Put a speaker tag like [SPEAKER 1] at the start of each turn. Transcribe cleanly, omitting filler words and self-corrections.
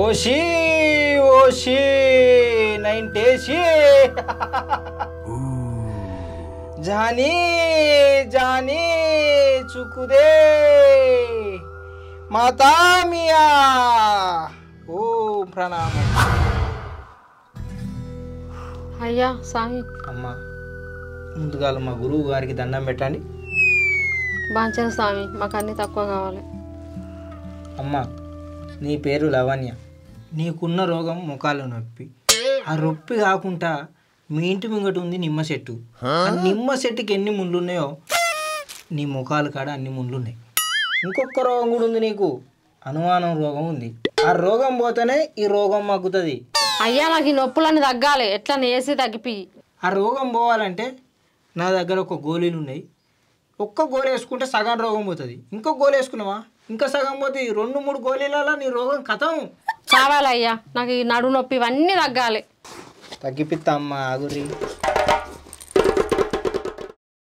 [SPEAKER 1] ఓషి ఓషి నైంటేసి Johnny Johnny చుకుదే మాతామియా ఓ ప్రణామం.
[SPEAKER 2] అయ్యా స్వామి.
[SPEAKER 1] అమ్మా ముందుగా మా గురువు గారికి దండం పెట్టండి.
[SPEAKER 2] బాంచన స్వామి, మాకు అన్నీ తక్కువ కావాలి.
[SPEAKER 1] అమ్మ నీ పేరు లవణ్య, నీకున్న రోగం ముఖాలు నొప్పి. ఆ నొప్పి కాకుండా మీ ఇంటి ముంగట ఉంది నిమ్మ చెట్టు. ఆ నిమ్మ చెట్టుకి ఎన్ని ముళ్ళు ఉన్నాయో నీ ముఖాలు కాడ అన్ని ముళ్ళు ఉన్నాయి. ఇంకొక రోగం కూడా ఉంది నీకు, అనుమానం రోగం ఉంది. ఆ రోగం పోతేనే ఈ రోగం మగ్గుతుంది.
[SPEAKER 2] అయ్యా నాకు ఈ నొప్పులన్నీ తగ్గాలి, ఎట్లా వేసి తగ్గిపి.
[SPEAKER 1] ఆ రోగం పోవాలంటే నా దగ్గర ఒక గోళీలు ఉన్నాయి. ఒక్క గోళీ వేసుకుంటే సగం రోగం పోతుంది. ఇంకొక గోళీ వేసుకున్నావా ఇంకా సగం పోతుంది. 2-3 గోళీలలో నీ రోగం కథం.
[SPEAKER 2] చావాలయ్యా, నాకు ఈ నడు నొప్పి ఇవన్నీ తగ్గాలి.
[SPEAKER 1] తగ్గిపిస్తా అమ్మ ఆగురి.